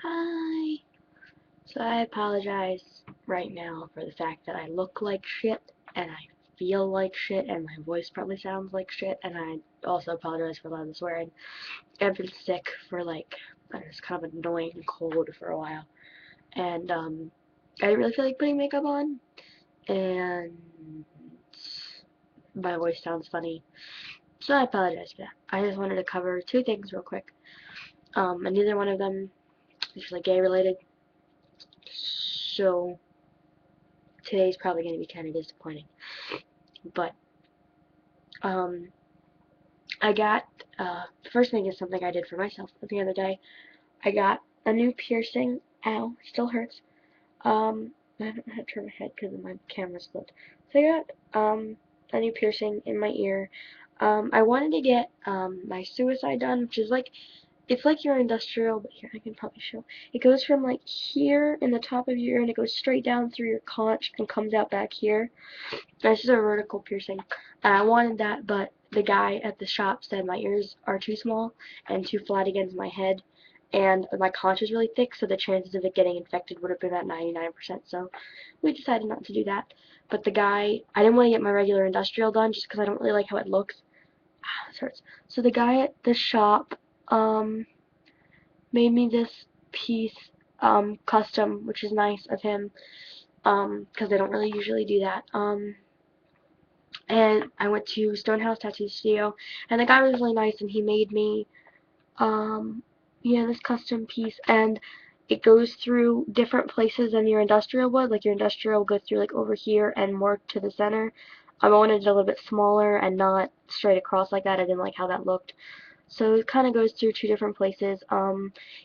Hi. So I apologize right now for the fact that I look like shit and I feel like shit and my voice probably sounds like shit, and I also apologize for a lot of the swearing. I've been sick for it's kind of annoying cold for a while, and I didn't really feel like putting makeup on, and my voice sounds funny. So I apologize for that. I just wanted to cover two things real quick. And neither one of them is really gay related. So today's probably going to be kind of disappointing. But um, I got the first thing is something I did for myself the other day. I got a new piercing. Ow, still hurts. I don't know how to turn my head because my camera's flipped. So I got a new piercing in my ear. I wanted to get my suicide done, which is like it's like your industrial, but here I can probably show. It goes from like here in the top of your ear and it goes straight down through your conch and comes out back here. This is a vertical piercing. And I wanted that, but the guy at the shop said my ears are too small and too flat against my head, and my conch is really thick, so the chances of it getting infected would have been about 99%. So we decided not to do that. But the guy, I didn't want to get my regular industrial done just because I don't really like how it looks. Ah, this hurts. So the guy at the shop um, made me this piece custom, which is nice of him because they don't really usually do that. And I went to Stonehouse Tattoo Studio, and the guy was really nice, and he made me, um, this custom piece, and it goes through different places than your industrial would. Like your industrial goes through like over here and more to the center. I wanted it a little bit smaller and not straight across like that. I didn't like how that looked. So it kind of goes through two different places.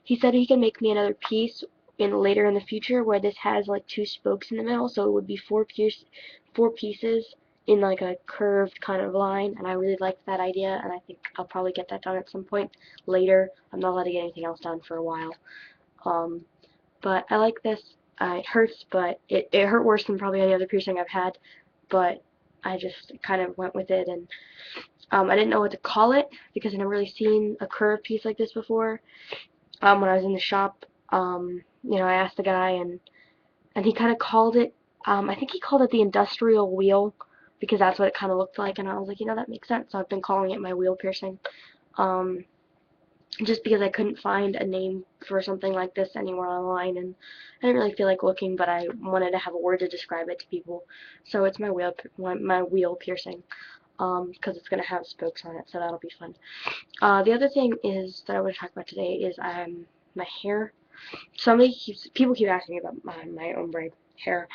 He said he can make me another piece later in the future where this has like two spokes in the middle, so it would be four pieces in like a curved kind of line, and I really liked that idea, and I think I'll probably get that done at some point later. I'm not allowed to get anything else done for a while. Um, but I like this. It hurts, but it hurt worse than probably any other piercing I've had, but I just kind of went with it, and I didn't know what to call it because I've never really seen a curved piece like this before. When I was in the shop, I asked the guy, and he kind of called it. I think he called it the industrial wheel because that's what it kind of looked like, and I was like, that makes sense. So I've been calling it my wheel piercing. Um, just because I couldn't find a name for something like this anywhere online, and I didn't really feel like looking, but I wanted to have a word to describe it to people. So it's my wheel piercing, because it's gonna have spokes on it, so that'll be fun. The other thing is that I want to talk about today is my hair. People keep asking me about my ombre hair.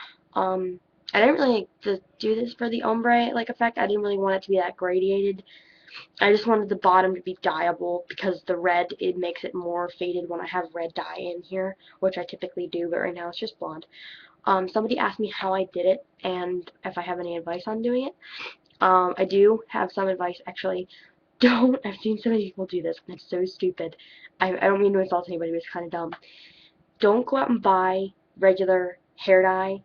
I didn't really like to do this for the ombre like effect. I didn't really want it to be that gradiated. I just wanted the bottom to be dyeable because the red, it makes it more faded when I have red dye in here, which I typically do, but right now it's just blonde. Somebody asked me how I did it and if I have any advice on doing it. I do have some advice actually. Don't, I've seen so many people do this and it's so stupid. I don't mean to insult anybody, but it's kind of dumb. Don't go out and buy regular hair dye,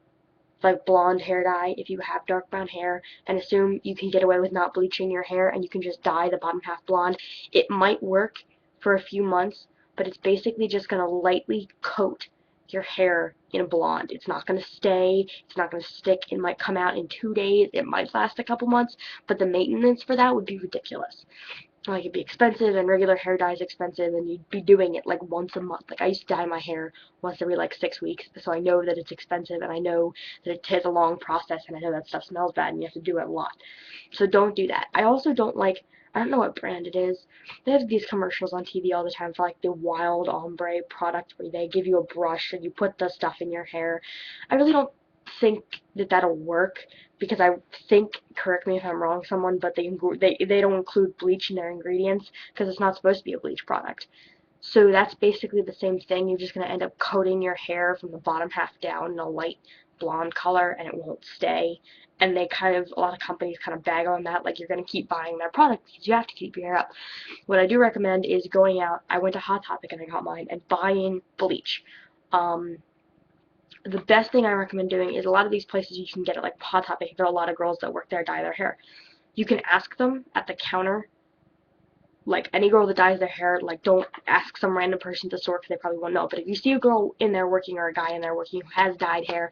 like blonde hair dye, if you have dark brown hair, and assume you can get away with not bleaching your hair and you can just dye the bottom half blonde. It might work for a few months, but it's basically just going to lightly coat your hair in blonde. It's not going to stay, it's not going to stick, it might come out in 2 days, it might last a couple months, but the maintenance for that would be ridiculous. Like it'd be expensive, and regular hair dye is expensive, and you'd be doing it like once a month. Like I used to dye my hair once every like 6 weeks, so I know that it's expensive, and I know that it takes a long process, and I know that stuff smells bad and you have to do it a lot. So don't do that. I also don't like, I don't know what brand it is. They have these commercials on TV all the time for like the Wild Ombre product where they give you a brush and you put the stuff in your hair. I really don't think that that'll work because I think, correct me if I'm wrong, someone, but they don't include bleach in their ingredients because it's not supposed to be a bleach product. So that's basically the same thing. You're just going to end up coating your hair from the bottom half down in a light blonde color, and it won't stay. And a lot of companies kind of bag on that, like you're going to keep buying their product because you have to keep your hair up. What I do recommend is going out. I went to Hot Topic and I got mine, and buying bleach. Um, the best thing I recommend doing is a lot of these places you can get it, like Hot Topic. There are a lot of girls that work there dye their hair. You can ask them at the counter like any girl that dyes their hair, like don't ask some random person at the store because they probably won't know. But if you see a girl in there working or a guy in there working who has dyed hair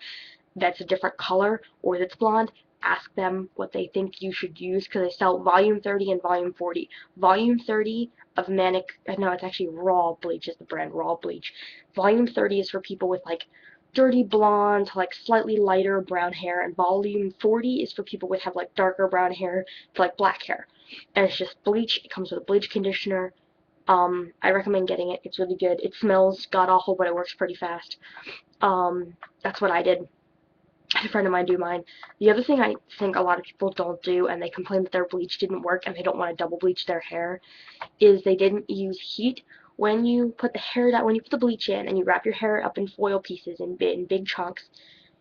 that's a different color or that's blonde, ask them what they think you should use because they sell volume 30 and volume 40. Volume 30 of Manic, no, it's actually Raw Bleach is the brand, Raw Bleach. Volume 30 is for people with like dirty blonde to like slightly lighter brown hair, and volume 40 is for people with have like darker brown hair to like black hair. And it's just bleach. It comes with a bleach conditioner. I recommend getting it. It's really good. It smells god awful, but it works pretty fast. That's what I did. I had a friend of mine do mine. The other thing I think a lot of people don't do, and they complain that their bleach didn't work and they don't want to double bleach their hair, is they didn't use heat. When you put the hair down, when you put the bleach in and you wrap your hair up in foil pieces in big chunks,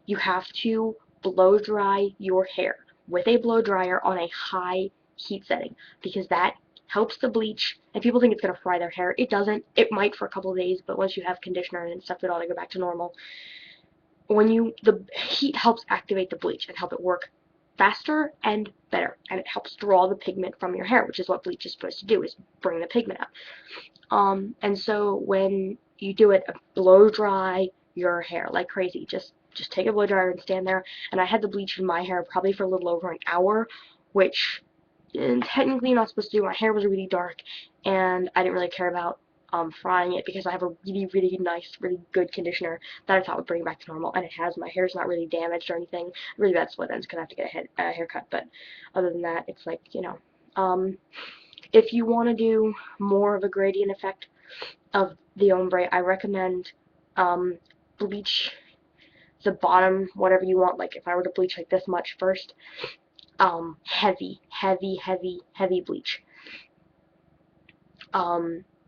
you have to blow dry your hair with a blow dryer on a high heat setting because that helps the bleach. And people think it's going to fry their hair. It doesn't. It might for a couple of days, but once you have conditioner and stuff, it ought to go back to normal. The heat helps activate the bleach and help it work faster and better, and it helps draw the pigment from your hair, which is what bleach is supposed to do, is bring the pigment up. And so when you do it, blow dry your hair like crazy. Just take a blow dryer and stand there. And I had the bleach in my hair probably for a little over an hour, which technically you're not supposed to do. My hair was really dark, and I didn't really care about frying it because I have a really nice, really good conditioner that I thought would bring it back to normal, and it has. My hair's not really damaged or anything. Really bad split ends because I have to get a haircut, but other than that, it's like, if you want to do more of a gradient effect of the ombre, I recommend bleach the bottom, whatever you want. Like if I were to bleach like this much first, heavy bleach.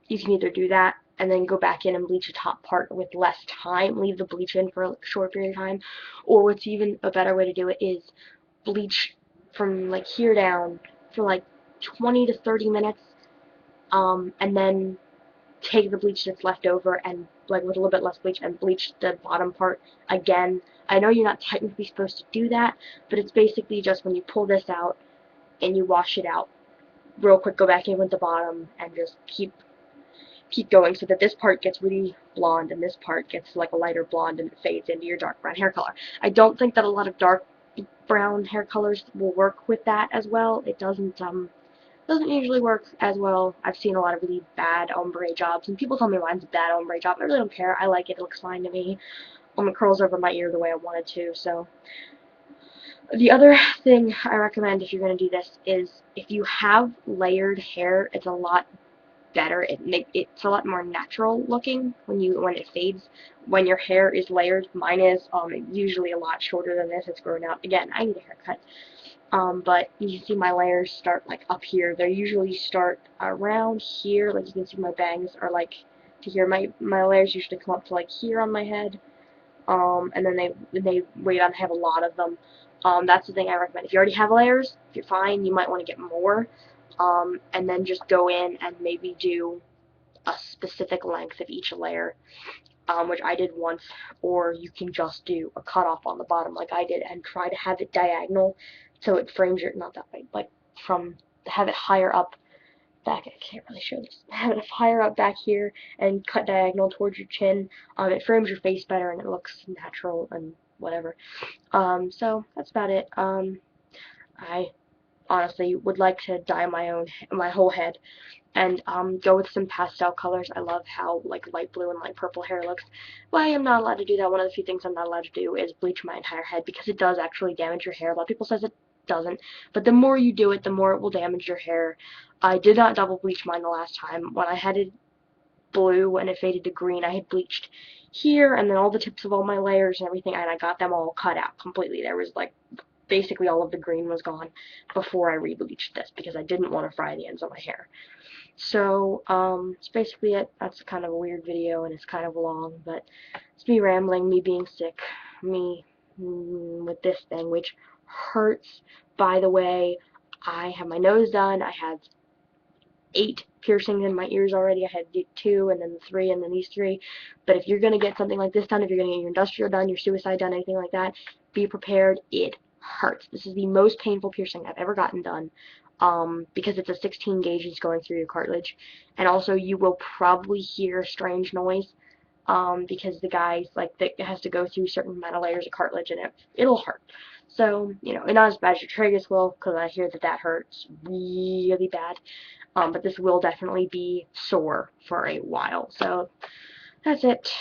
You can either do that and then go back in and bleach the top part with less time, leave the bleach in for a short period of time, or what's even a better way to do it is bleach from like here down for like 20 to 30 minutes, and then take the bleach that's left over and like with a little bit less bleach and bleach the bottom part again. I know you're not technically supposed to do that, but it's basically just when you pull this out and you wash it out real quick, go back in with the bottom and just keep going so that this part gets really blonde and this part gets like a lighter blonde and it fades into your dark brown hair color. I don't think that a lot of dark brown hair colors will work with that as well. It doesn't usually work as well. I've seen a lot of really bad ombre jobs, and people tell me mine's a bad ombre job. I really don't care. I like it. It looks fine to me. It curls over my ear the way I want it to. So the other thing I recommend if you're going to do this is if you have layered hair, it's a lot better. It's a lot more natural looking when it fades. When your hair is layered, mine is usually a lot shorter than this. It's grown out. Again, I need a haircut. But you can see my layers start like up here. They usually start around here. Like you can see my bangs are like to here. My layers usually come up to like here on my head. And then they wait on. I have a lot of them. That's the thing I recommend. If you already have layers, if you're fine, you might want to get more. And then just go in and maybe do a specific length of each layer, which I did once, or you can just do a cutoff on the bottom like I did and try to have it diagonal so it frames your, not that way, like have it higher up back. I can't really show this. Have it higher up back here and cut diagonal towards your chin. It frames your face better and it looks natural and whatever. So that's about it. I honestly would like to dye my whole head and go with some pastel colors. I love how like light blue and light purple hair looks, but I am not allowed to do that. One of the few things I'm not allowed to do is bleach my entire head because it does actually damage your hair. A lot of people says it doesn't, but the more you do it, the more it will damage your hair. I did not double bleach mine the last time. When I had it blue and it faded to green, I had bleached here and then all the tips of all my layers and everything, and I got them all cut out completely. There was like basically all of the green was gone before I re-bleached this because I didn't want to fry the ends of my hair. So, that's basically it. That's kind of a weird video, and it's kind of long, but it's me rambling, me being sick, me with this thing, which hurts. By the way, I have my nose done. I have 8 piercings in my ears already. I had 2, and then 3, and then these 3. But if you're going to get something like this done, if you're going to get your industrial done, your suicide done, anything like that, be prepared. It hurts. This is the most painful piercing I've ever gotten done. because it's a 16 gauge is going through your cartilage. And also you will probably hear strange noise, because the guys, like, that has to go through certain amount of layers of cartilage, and it'll hurt. So, and not as bad as your tragus will, because I hear that hurts really bad. But this will definitely be sore for a while. So that's it.